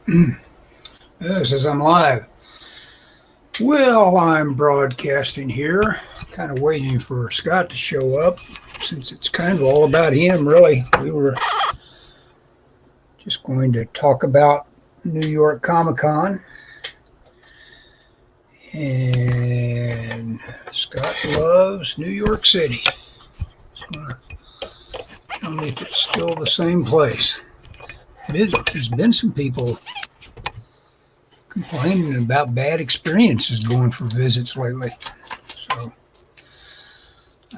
It says I'm live. Well, I'm broadcasting here, kind of waiting for Scott to show up since it's kind of all about him, really. We were just going to talk about New York Comic Con, and Scott loves New York City. He's going to tell me if it's still the same place. There's been some people complaining about bad experiences going for visits lately. So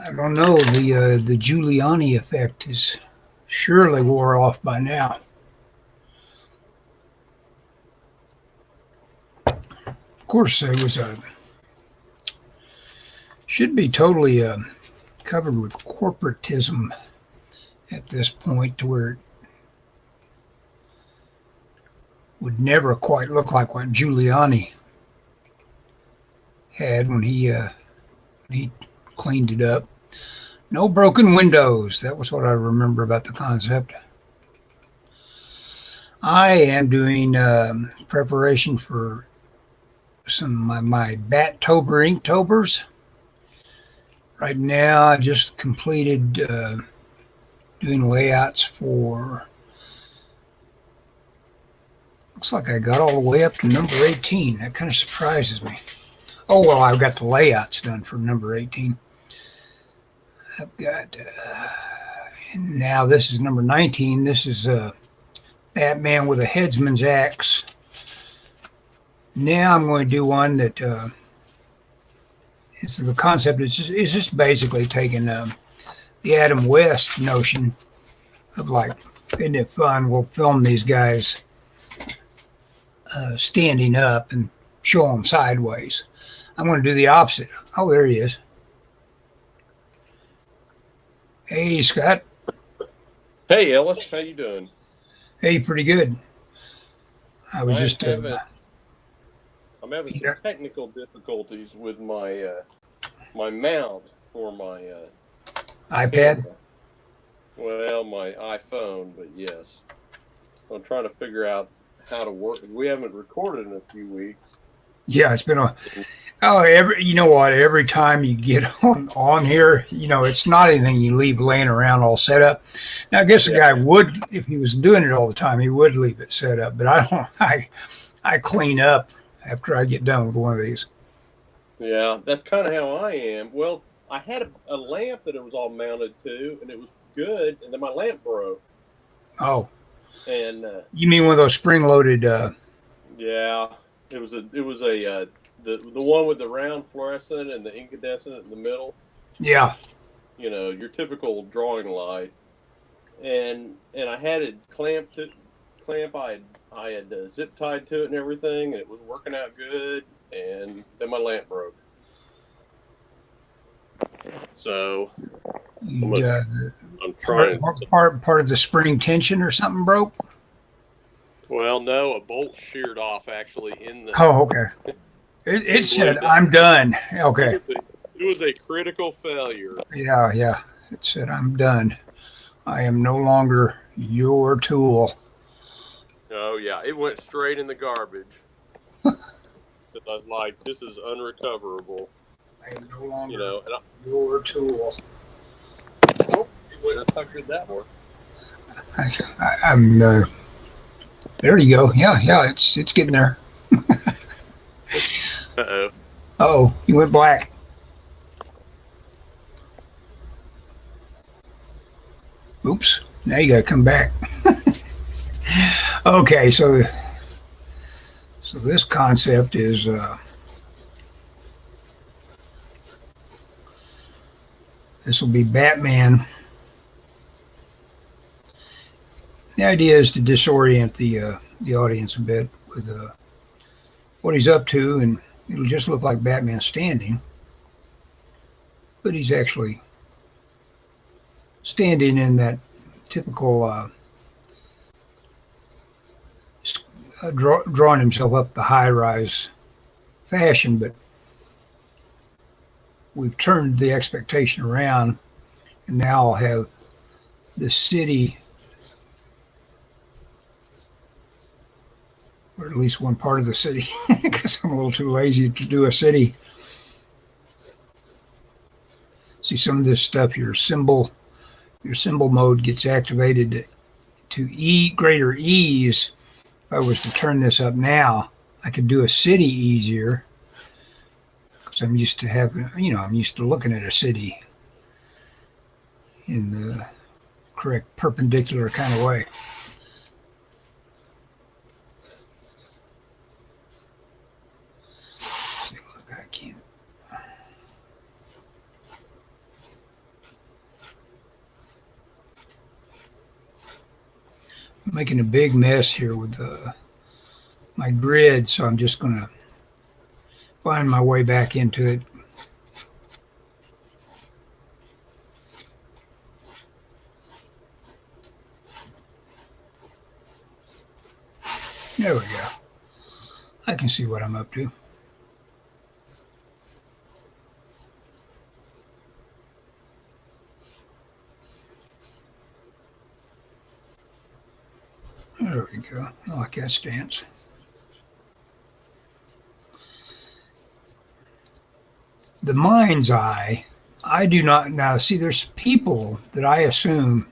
I don't know. The Giuliani effect is surely wore off by now. Of course, there was should be totally covered with corporatism at this point, to where it would never quite look like what Giuliani had when he cleaned it up. No broken windows. That was what I remember about the concept. I am doing preparation for some of my Bat-tober Inktober's. Right now, I just completed doing layouts for. Looks like I got all the way up to number 18. That kind of surprises me. Oh, well, I've got the layouts done for number 18. I've got, and now this is number 19. This is Batman with a headsman's axe. Now I'm going to do one that it's the concept is just basically taking the Adam West notion of, like, isn't it fun? We'll film these guys standing up and show them sideways. I'm going to do the opposite. Oh, there he is. Hey, Scott. Hey, Ellis. How you doing? Hey, pretty good. I was just I'm having some technical difficulties with my my mount for my iPad. camera. Well, my iPhone, but yes, I'm trying to figure out how to work. We haven't recorded in a few weeks. Yeah, it's been you know what? Every time you get on here, it's not anything you leave laying around all set up. Now, I guess the guy would, if he was doing it all the time, he would leave it set up. But I don't. I clean up after I get done with one of these. Yeah, that's kind of how I am. Well, I had a lamp that it was all mounted to, and it was good, and then my lamp broke. Oh. And you mean one of those spring-loaded? Yeah, it was the one with the round fluorescent and the incandescent in the middle. Yeah. Your typical drawing light, and I had it clamped. I had zip tied to it and everything, and it was working out good. And then my lamp broke. So I'm trying. Part of the spring tension or something broke. Well, no, a bolt sheared off actually in the. Oh, okay. It said, "I'm done." Okay. It was a critical failure. Yeah. It said, "I'm done. I am no longer your tool." Oh yeah, it went straight in the garbage. I was like, "This is unrecoverable." I am no longer your tool. Oh, that's how good that worked. I'm. There you go. Yeah. It's getting there. Uh-oh. Oh, you went black. Oops. Now you got to come back. Okay, so this concept is this will be Batman. The idea is to disorient the audience a bit with what he's up to, and it'll just look like Batman standing, but he's actually standing in that typical drawing himself up the high-rise fashion, but we've turned the expectation around, and now I'll have the city or at least one part of the city, because I'm a little too lazy to do a city. See, some of this stuff, your symbol mode gets activated to greater ease. If I was to turn this up now, I could do a city easier because I'm used to I'm used to looking at a city in the correct perpendicular kind of way. See, look, I can't. I'm making a big mess here with my grid, so I'm just going to find my way back into it. There we go. I can see what I'm up to. There we go. I like that stance. The mind's eye, I do not now see. There's people that I assume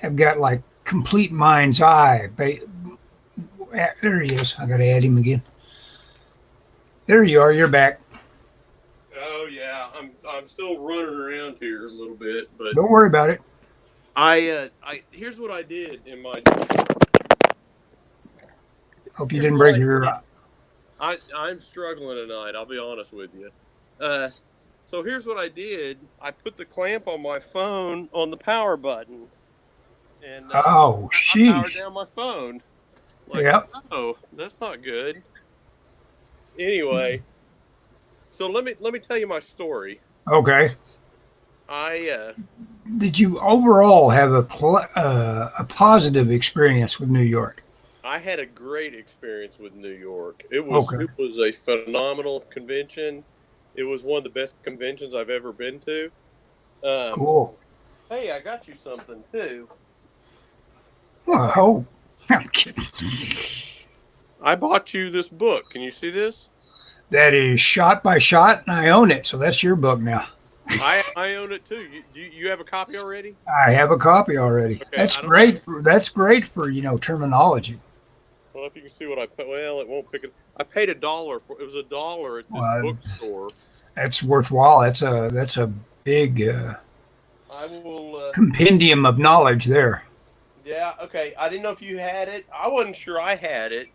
have got like complete mind's eye. There he is. I got to add him again. There you are. You're back. Oh yeah, I'm still running around here a little bit, but Don't worry about it. I here's what I did in my. Hope you didn't break your. I'm struggling tonight. I'll be honest with you. So here's what I did. I put the clamp on my phone on the power button, and I powered down my phone. Yep. Oh, that's not good. Anyway, so let me tell you my story. Okay. Did you overall have a positive experience with New York? I had a great experience with New York. It was a phenomenal convention. It was one of the best conventions I've ever been to. Cool. Hey, I got you something too. Well, I'm kidding. I bought you this book. Can you see this? That is Shot by Shot, and I own it, so that's your book now. I own it too. You have a copy already? I have a copy already. Okay, that's great. That's great for terminology. Well, if you can see what I put, well, it won't pick it. I paid $1 for it. Was $1 at this bookstore. That's worthwhile. That's a big I will compendium of knowledge there. Yeah. Okay. I didn't know if you had it. I wasn't sure I had it,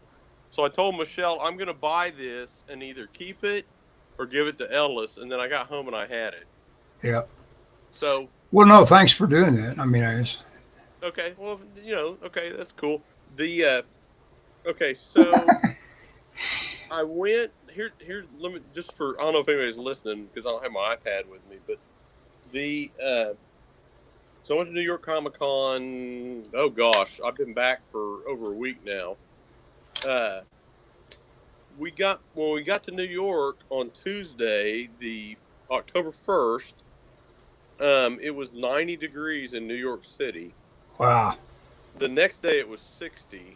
so I told Michelle I'm going to buy this and either keep it or give it to Ellis. And then I got home and I had it. Yeah. So. Well, no, thanks for doing that. I mean, Okay. Well, okay, that's cool. Okay, so I went here. Let me just I don't know if anybody's listening because I don't have my iPad with me, but so I went to New York Comic Con. Oh gosh, I've been back for over a week now. When we got to New York on Tuesday, the October 1st. It was 90 degrees in New York City. Wow. The next day it was 60.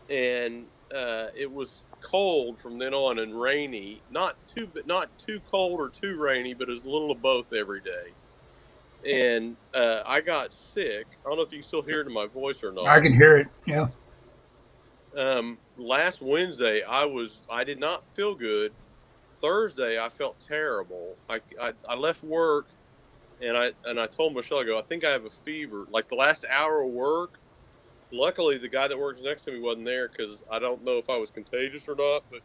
And it was cold from then on and rainy. Not too cold or too rainy, but it was a little of both every day. And I got sick. I don't know if you can still hear it in my voice or not. I can hear it. Yeah. Last Wednesday I did not feel good. Thursday I felt terrible. I left work and I told Michelle, I think I have a fever. Like the last hour of work. Luckily, the guy that works next to me wasn't there because I don't know if I was contagious or not, but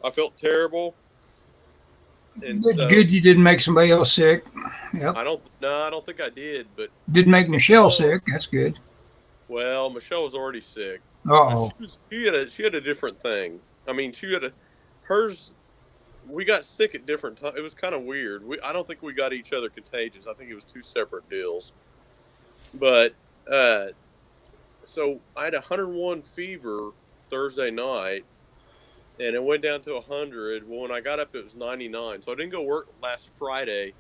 I felt terrible. And good you didn't make somebody else sick. Yep. I don't think I did, but didn't make Michelle sick. That's good. Well, Michelle was already sick. Oh. She had a different thing. I mean, hers. We got sick at different times. It was kind of weird. I don't think we got each other contagious. I think it was two separate deals. But so I had 101 fever Thursday night, and it went down to 100. Well, when I got up, it was 99. So I didn't go work last Friday,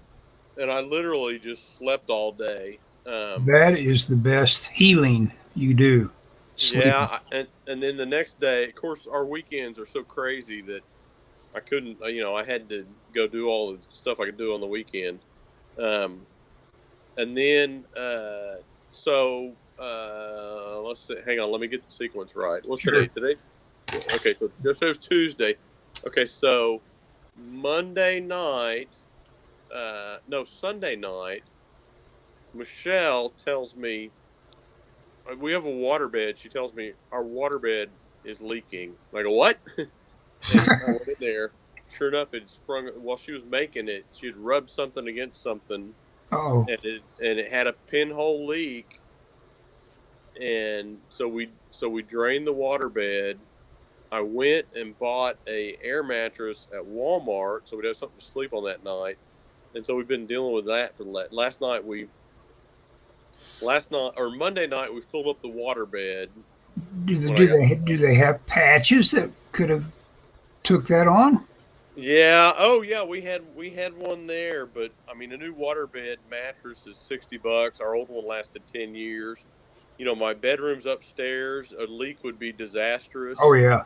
and I literally just slept all day. That is the best healing you do. sleeping. and then the next day, of course, our weekends are so crazy that I couldn't. I had to go do all the stuff I could do on the weekend. Um, and then let's see. Hang on, let me get the sequence right. What's today? Sure. Okay. So this is Tuesday. Okay, so Monday night, no, Sunday night. Michelle tells me we have a waterbed. She tells me our waterbed is leaking. I go, what? And I went in there. Sure enough, it sprung while she was making it. She had rubbed something against something, Oh, and it had a pinhole leak. And so we drained the waterbed. I went and bought a air mattress at Walmart, so we'd have something to sleep on that night. And so we've been dealing with that for the last night or Monday night we filled up the waterbed do they, when I do got they do they have patches that could have took that on? Yeah. Oh, yeah. We had one there, but I mean, a new waterbed mattress is $60. Our old one lasted 10 years. My bedroom's upstairs. A leak would be Oh disastrous, yeah.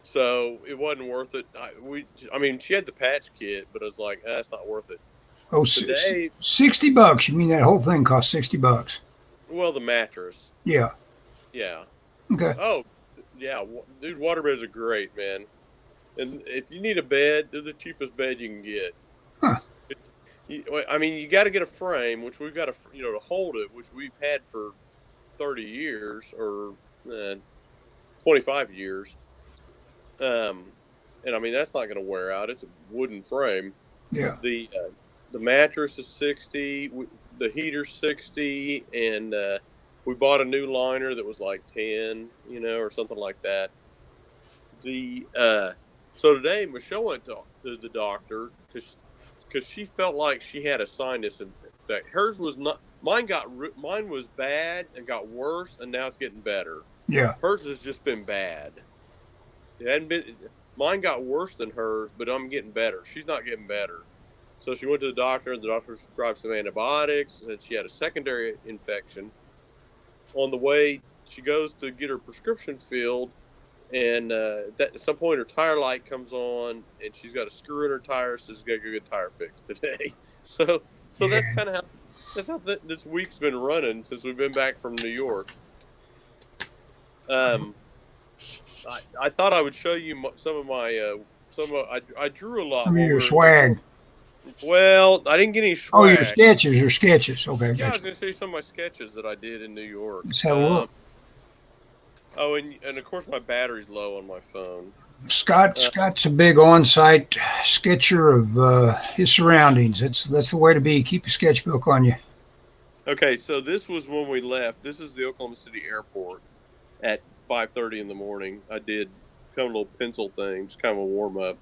so it wasn't worth it. I mean, she had the patch kit, but I was like, that's not worth it. Oh, Today, $60. You mean that whole thing cost $60? well, the mattress, Yeah. yeah. Okay. Oh, yeah, dude, waterbeds are great, man. And if you need a bed, they're the cheapest bed you can get. Huh. I mean, you got to get a frame, which we've got to hold it, which we've had for 30 years or 25 years. And I mean, that's not going to wear out. It's a wooden frame. Yeah. The mattress is 60, the heater's 60, and we bought a new liner that was like 10, or something like that. The So today Michelle went to the doctor because she felt like she had a sinus infection. Hers was not. Mine was bad and got worse, and now it's getting better. Yeah. Hers has just been bad. It hadn't been. Mine got worse than hers, but I'm getting better. She's not getting better. So she went to the doctor, and the doctor prescribed some antibiotics, and she had a secondary infection. On the way, she goes to get her prescription filled, and at some point her tire light comes on, and she's got a screw in her tire, so she's got to go get a tire fixed today. So Yeah. that's how this week's been running since we've been back from New York. I thought I would show you some of my I drew a lot Some of while we your were in New York. swag. Well, I didn't get any Oh, your swag. sketches. Your sketches. Okay, Yeah, I was gotcha. going to show you some of my sketches that I did in New York. Let's have a look. Oh, and of course my battery's low on my phone. Scott's a big on-site sketcher of his surroundings. That's the way to be. Keep a sketchbook on you. Okay, so this was when we left. This is the Oklahoma City airport at 5:30 in the morning. I did kind of a little pencil thing, just kind of a warm up.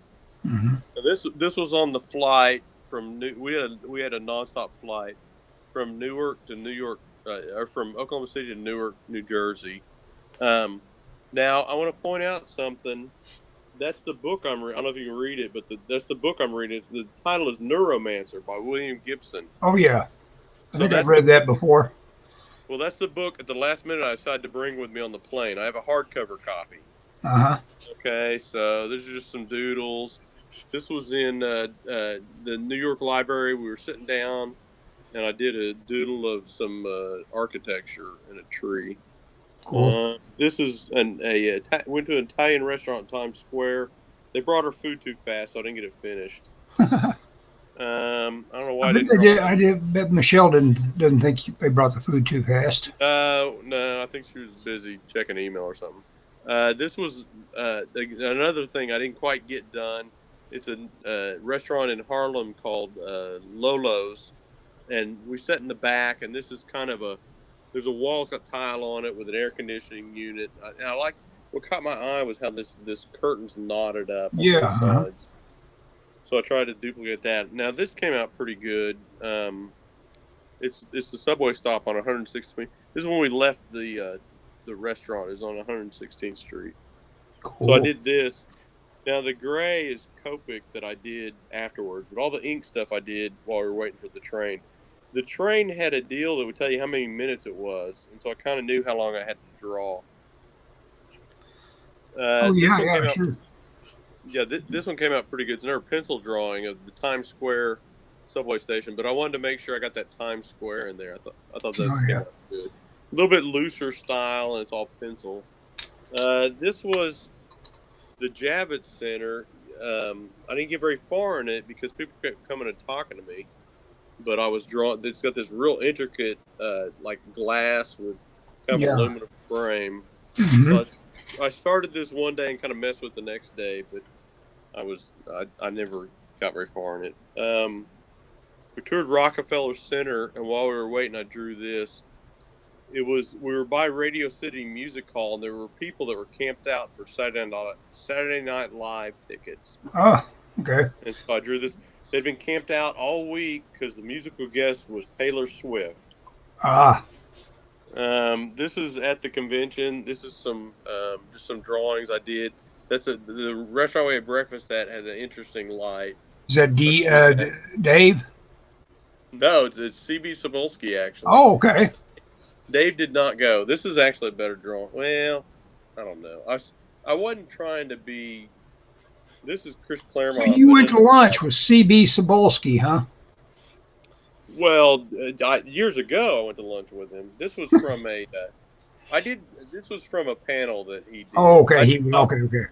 Hmm. This was on the flight from we had a nonstop flight from Newark to New York, or from Oklahoma City to Newark, New Jersey. Now I want to point out something. That's the book I don't know if you can read it, but that's the book I'm reading. The title is Neuromancer by William Gibson. Oh yeah, I So think I've that's read that before. Well, that's the book at the last minute I decided to bring with me on the plane. I have a hardcover copy. Uh huh. Okay, so there's just some doodles. This was in the New York Library. We were sitting down, and I did a doodle of some architecture in a tree. Cool. This is went to an Italian restaurant in Times Square. They brought our food too fast, so I didn't get it finished. I don't know why I I bet didn't they draw did. it. I did. Bet Michelle doesn't think they brought the food too fast. No, I think she was busy checking email or something. This was another thing I didn't quite get done. It's a restaurant in Harlem called Lolo's, and we sat in the back. And this is kind of there's a wall's got tile on it with an air conditioning unit. And I like what caught my eye was how this curtain's knotted up on Yeah. both Uh-huh. sides. So I tried to duplicate that. Now this came out pretty good. It's the subway stop on 116th. This is when we left the restaurant. Is on 116th Street. Cool. So I did this. Now the gray is Copic that I did afterwards, but all the ink stuff I did while we were waiting for the train. The train had a deal that would tell you how many minutes it was, and so I kind of knew how long I had to draw. Oh This yeah, one yeah, came out. sure. Yeah, this one came out pretty good. It's another pencil drawing of the Times Square subway station, but I wanted to make sure I got that Times Square in there. I thought that Oh came yeah. out good. A little bit looser style, and it's all pencil. This was the Javits Center. I didn't get very far in it because people kept coming and talking to me. But I was drawing. It's got this real intricate, like glass with kind of Yeah. aluminum frame. Hmm. So I started this one day and kind of messed with the next day, but I never got very far in it. We toured Rockefeller Center, and while we were waiting, I drew this. We were by Radio City Music Hall, and there were people that were camped out for Saturday Night Live tickets, Oh, okay. and so I drew this. They'd been camped out all week because the musical guest was Taylor Swift. Ah, This is at the convention. This is some just some drawings I did. The restaurant we had breakfast at had an interesting light. is that So I D drew that. Dave? No, it's CB Cebulski actually. Oh, okay. Dave did not go. This is actually a better drawing. Well, I don't know. I wasn't trying to be. This is Chris So Claremont, you but went as to lunch with CB Cebulski, huh? well, years ago I went to lunch with him. This was from a. I did. This was from a panel that he Oh, did. okay. Okay, okay.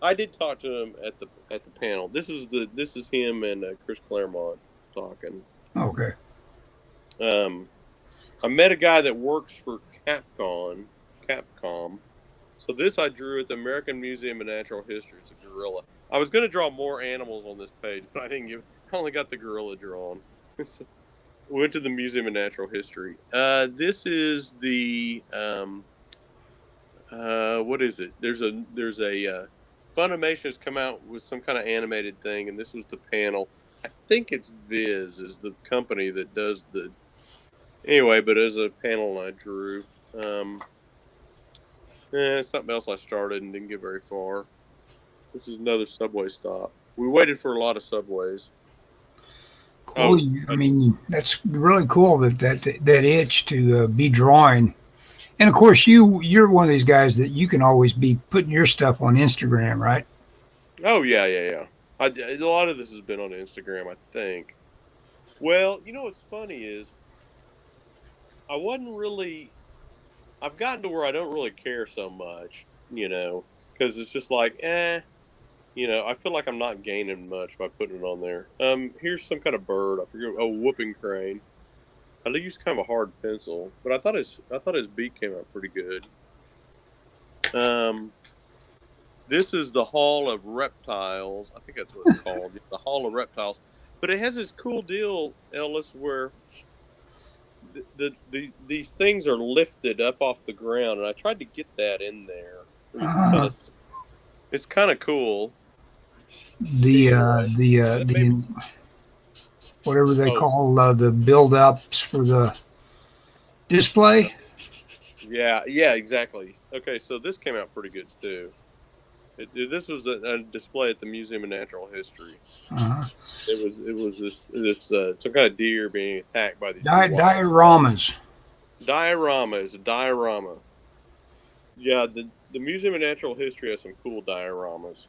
I did talk to him at the panel. This is him and Chris Claremont talking. Okay. I met a guy that works for Capcom. So this I drew at the American Museum of Natural History. It's a gorilla. I was going to draw more animals on this page, but I didn't give. I only got the gorilla drawn. We went to the Museum of Natural History. This is the what is it? There's a Funimation has come out with some kind of animated thing, and this was the panel. I think it's Viz is the company that does the. Anyway, but as a panel I drew. Something else I started and didn't get very far. This is another subway stop. We waited for a lot of subways. Cool. I mean, that's really cool that itch to be drawing. And of course, you're one of these guys that you can always be putting your stuff on Instagram, right? Oh yeah. A lot of this has been on Instagram, I think. Well, what's funny is I wasn't really. I've gotten to where I don't really care so much, because it's just like, I feel like I'm not gaining much by putting it on there. Here's some kind of bird. I forget. Oh, whooping crane. I used kind of a hard pencil, but I thought his beak came out pretty good. This is the Hall of Reptiles. I think that's what it's called. The Hall of Reptiles. But it has this cool deal, Ellis, where these things are lifted up off the ground, and I tried to get that in there. It's kind of cool. The whatever they call the build-ups for the display. Yeah, exactly. Okay, so this came out pretty good too. This was a display at the Museum of Natural History. Uh-huh. It was this some kind of deer being attacked by these dioramas. Diorama is a diorama. Yeah, the Museum of Natural History has some cool dioramas.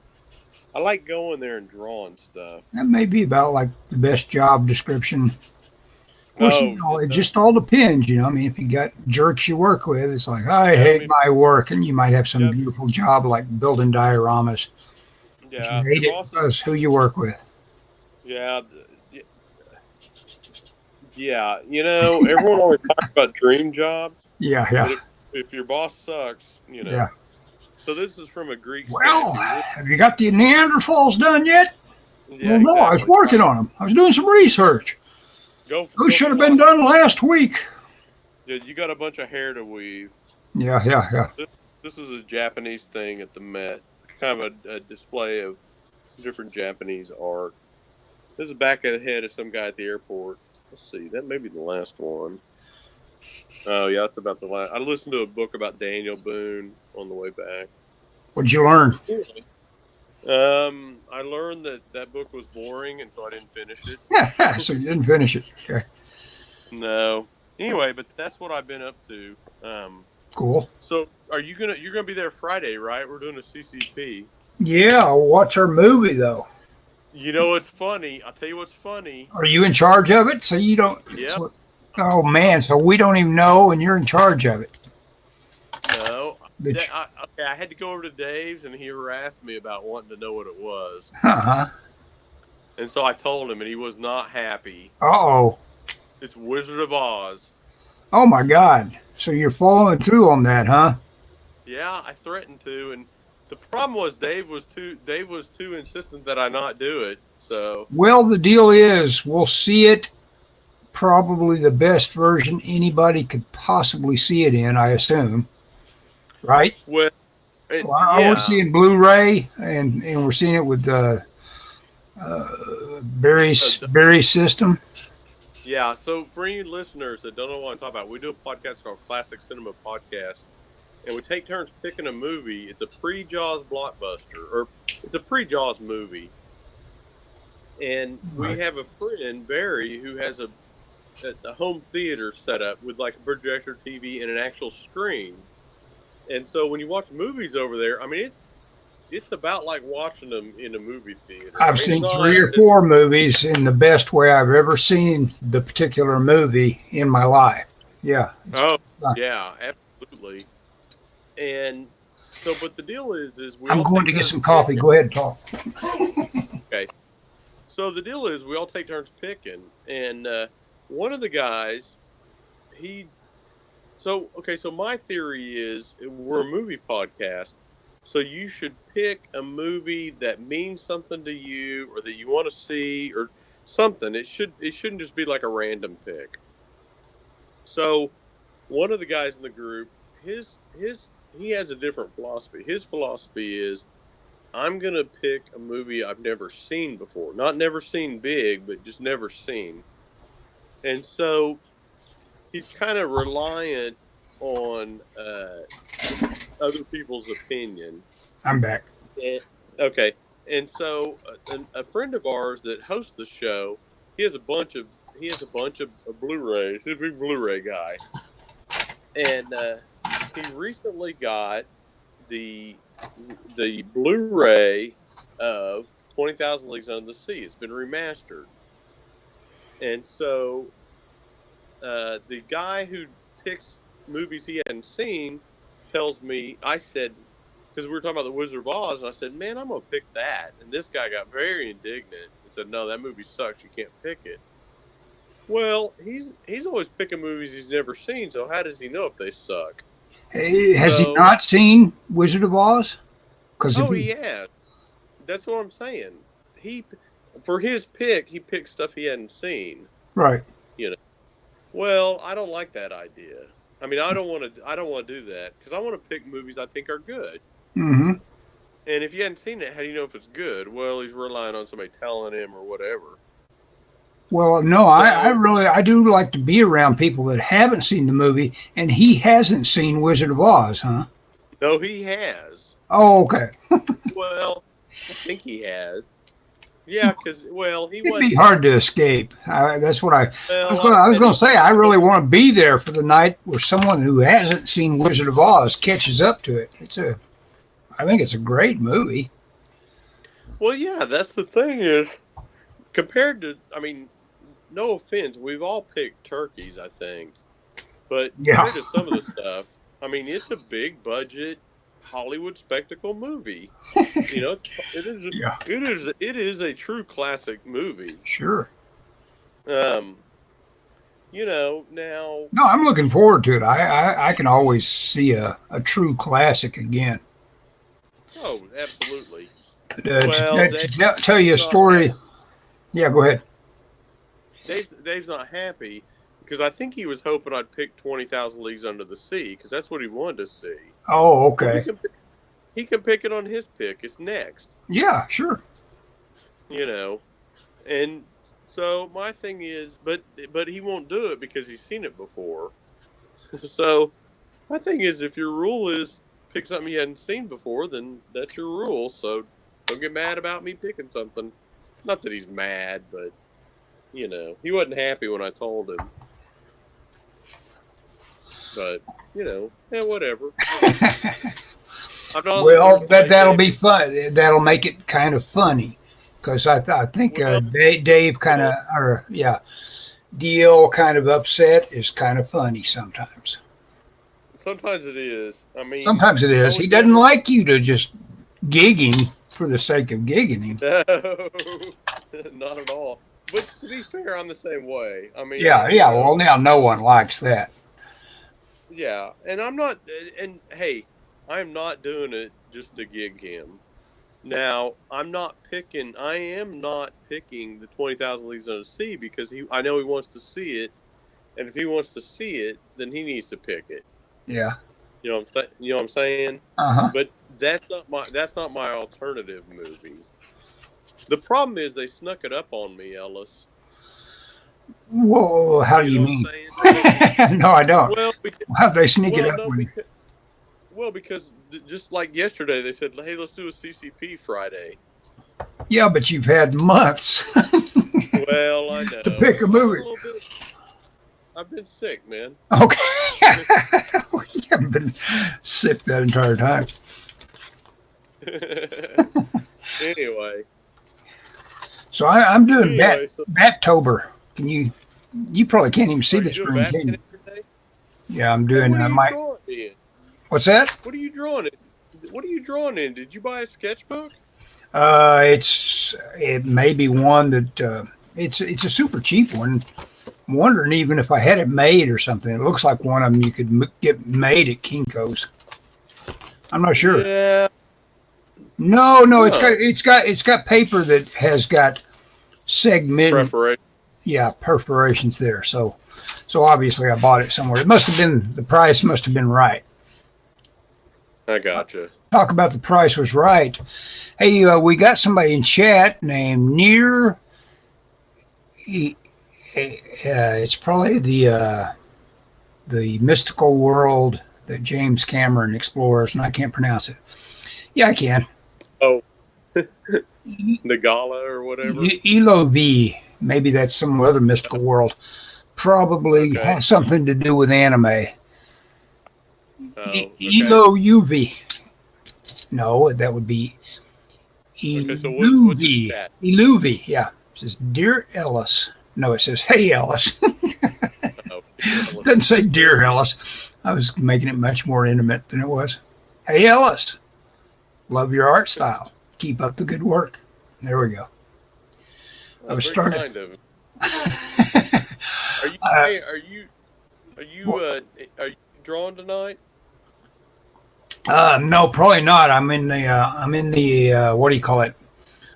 I like going there and drawing stuff. That may be about like the best job description. Of course, it just all depends, I mean, if you got jerks you work with, it's like, I hate my work, and you might have some beautiful job like building dioramas. Yeah, you hate it because who you work with. Yeah, everyone always talks about dream jobs. Yeah. If your boss sucks, Yeah. So this is from a Greek. Well, have you got the Neanderthals done yet? Yeah, well, no, I was working on them. I was doing some research. Those should have been done last week. Yeah, you got a bunch of hair to weave. Yeah. This is a Japanese thing at the Met. Kind of a display of some different Japanese art. This is the back of the head of some guy at the airport. Let's see, that may be the last one. Oh, yeah, that's about the last. I listened to a book about Daniel Boone on the way back. What'd you learn? I learned that book was boring, and so I didn't finish it. So you didn't finish it. Okay. No. Anyway, but that's what I've been up to. Cool. So you're gonna be there Friday, right? We're doing a CCP. Yeah, I'll watch our movie though. You know what's funny? I'll tell you what's funny. Are you in charge of it? So you don't. Yep. So, oh man, so we don't even know, and you're in charge of it. No. Bitch. Okay, I had to go over to Dave's, and he harassed me about wanting to know what it was. Uh-huh. And so I told him, and he was not happy. Uh-oh. It's Wizard of Oz. Oh my God. So you're following through on that, huh? Yeah, I threatened to, and the problem was Dave was too insistent that I not do it. So Well, the deal is we'll see it probably the best version anybody could possibly see it in, I assume. Right? well, Are we seeing Blu-ray and we're seeing it with Barry's system? Yeah, so for any listeners that don't know what I'm talking about, we do a podcast called Classic Cinema Podcast, and we take turns picking a movie. It's a pre-Jaws blockbuster, or it's a pre-Jaws movie. And we have a friend, Barry, who has a home theater set up with like a projector TV and an actual screen. And so when you watch movies over there, I mean, it's about like watching them in a movie theater. I've seen 3 or 4 movies in the best way I've ever seen the particular movie in my life. Yeah. Oh, yeah, absolutely. And so, but the deal is I'm going to get some coffee. Go ahead and talk. Okay. So the deal is we all take turns picking, and one of the guys, so my theory is we're a movie podcast. So you should pick a movie that means something to you or that you want to see or something. It shouldn't just be like a random pick. So one of the guys in the group, he has a different philosophy. His philosophy is I'm going to pick a movie I've never seen before. Not never seen big, but just never seen. And so he's kind of reliant on other people's opinion. I'm back. Okay. And so a friend of ours that hosts the show, he has a bunch of Blu-rays. He's a big Blu-ray guy. And he recently got the Blu-ray of 20,000 Leagues Under the Sea. It's been remastered. And so the guy who picks movies he hadn't seen tells me, I said, because we were talking about the Wizard of Oz, and I said, man, I'm going to pick that. And this guy got very indignant and said, no, that movie sucks. You can't pick it. Well, he's always picking movies he's never seen, so how does he know if they suck? Hey, has he not seen Wizard of Oz? He has. That's what I'm saying. For his pick, he picked stuff he hadn't seen. Right. You know. Well, I don't like that idea. I mean, I don't want to do that because I want to pick movies I think are good. Mm-hmm. And if you hadn't seen it, how do you know if it's good? Well, he's relying on somebody telling him or whatever. Well, no, I do like to be around people that haven't seen the movie, and he hasn't seen Wizard of Oz, huh? No, he has. Oh, okay. Well, I think he has. Yeah, because it'd be hard to escape. That's what I was going to say. I really want to be there for the night where someone who hasn't seen Wizard of Oz catches up to it. I think it's a great movie. Well, yeah, that's the thing is, compared to, I mean, no offense, we've all picked turkeys, I think, but compared to some of the stuff, I mean, it's a big budget Hollywood spectacle movie. You know, it is a true classic movie. Sure. You know, now. No, I'm looking forward to it. I can always see a true classic again. Oh, absolutely. Tell you a story. Yeah, go ahead. Dave's not happy because I think he was hoping I'd pick 20,000 Leagues Under the Sea because that's what he wanted to see. Oh, okay. He can pick it on his pick. It's next. Yeah, sure. You know, and so my thing is, but he won't do it because he's seen it before. So my thing is, if your rule is pick something you hadn't seen before, then that's your rule. So don't get mad about me picking something. Not that he's mad, but you know, he wasn't happy when I told him. But whatever. I'm not Well, looking that'll be fun. That'll make it kind of funny, because I think Well, Dave kind of, or yeah, DL kind of upset is kind of funny sometimes. sometimes it is. I mean, Sometimes it I is. He was doesn't younger. like you to just gig him for the sake of gigging him. No, not at all. But to be fair, I'm the same way. I mean, Yeah. Well, now no one likes that. yeah, and I'm not. And hey, I'm not doing it just to gig him. Now, I'm not picking. I am not picking the 20,000 Leagues Under the Sea because I know he wants to see it, and if he wants to see it, then he needs to pick it. Yeah. You know what I'm saying? Uh-huh. But that's not my alternative movie. The problem is they snuck it up on me, Ellis. Whoa, how do you You know mean? what I'm saying? No, I don't. Well, because, How'd they sneak it well, up no, on you? because just like yesterday, they said, "Hey, let's do a CCP Friday." Yeah, but you've had months Well, I to know. pick a movie. I've been sick, man. Okay. You haven't been sick that entire time. Anyway, So I'm doing so Battober. You probably can't even see are the you doing screen, can you? Batman every day? Yeah, I'm Hey, doing what are you my. drawing in? What's that? What are you drawing in? What are you drawing in? Did you buy a sketchbook? It may be one that it's a super cheap one. I'm wondering even if I had it made or something. It looks like one of them you could get made at Kinko's. I'm not sure. Yeah. No, Huh. it's got paper that has got Preparation. perforations there. So obviously I bought it somewhere. The price must have been right. I gotcha. Talk about the price was right. Hey, we got somebody in chat named Near. It's probably the mystical world that James Cameron explores, and I can't pronounce it. Yeah, I can. Oh, the gala or whatever. Elo V. Maybe that's some other mystical world. Probably Okay. has something to do with anime. Oh, okay. Elo UV. No, that would be Okay, so what's his Eluvi. chat? Eluvi, yeah. It says, Dear Ellis. No, it says, Hey Ellis. Oh, Doesn't say Dear Ellis. I was making it much more intimate than it was. Hey Ellis. Love your art style. Keep up the good work. There we go. I was very starting. kind of him. Are you drawing tonight? No, probably not. I'm in the what do you call it?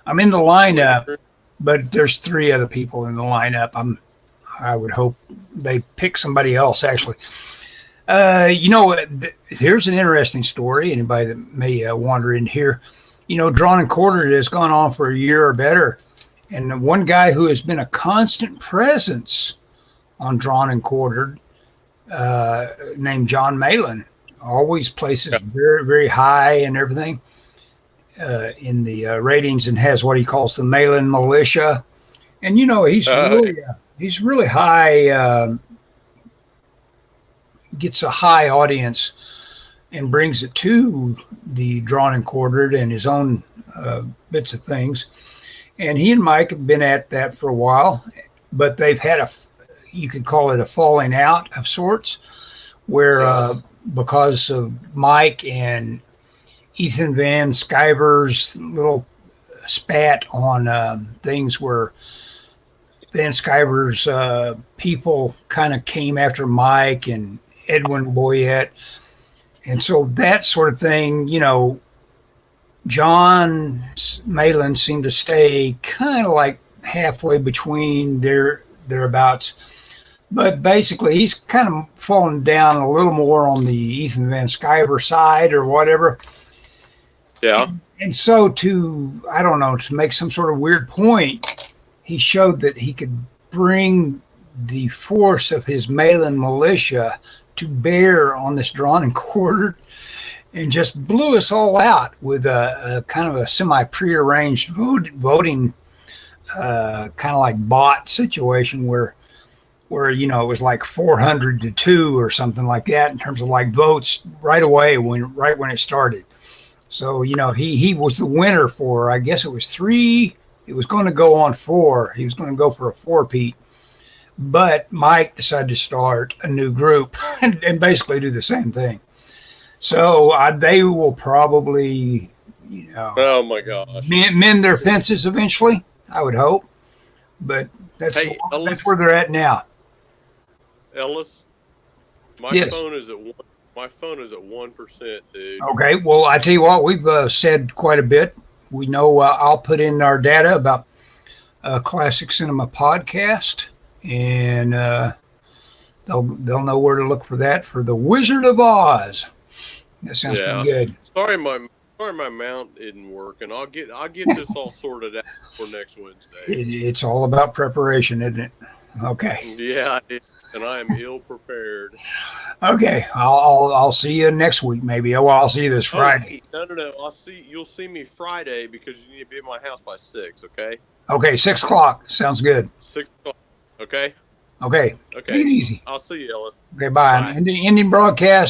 I'm in the lineup, but there's 3 other people in the lineup. I would hope they pick somebody else. Actually, here's an interesting story. Anybody that may wander in here, Drawn and Quartered has gone on for a year or better, and the one guy who has been a constant presence on Drawn and Quartered, named John Malin, always places very, very high and everything in the ratings, and has what he calls the Malin militia. And he's really high, gets a high audience and brings it to the Drawn and Quartered and his own bits of things. And he and Mike have been at that for a while, but they've had you could call it a falling out of sorts, where because of Mike and Ethan Van Sciver's little spat on things where Van Sciver's people kind of came after Mike and Edwin Boyette. And so that sort of thing, John Malin seemed to stay kind of like halfway between thereabouts. But basically, he's kind of fallen down a little more on the Ethan Van Sciver side or whatever. Yeah. And so to make some sort of weird point, he showed that he could bring the force of his Malin militia to bear on this Drawn and Quartered, and just blew us all out with a kind of a semi-prearranged voting kind of like bot situation where where it was like 400 to 2 or something like that in terms of like votes right away right when it started. So he was the winner for, I guess it was 3. It was going to go on 4. He was going to go for a 4-peat, but Mike decided to start a new group and basically do the same thing. So they will probably Oh my gosh. mend their fences eventually, I would hope. But that's where they're at now. Ellis, my Yes. phone is at 1%, dude. Okay. Well, I tell you what, we've said quite a bit. We know I'll put in our data about Classic Cinema Podcast, and they'll know where to look for that for The Wizard of Oz. That sounds pretty good. Sorry, my mount didn't work, and I'll get this all sorted out for next Wednesday. It's all about preparation, isn't it? Okay. Yeah, and I am ill prepared. Okay, I'll see you next week, maybe. Oh, well, I'll see you this Friday. No. You'll see me Friday because you need to be at my house by 6. Okay. Okay, 6 o'clock sounds good. 6 o'clock. Okay. Okay. Take it easy. I'll see you, Ellen. Okay, bye. Ending broadcast.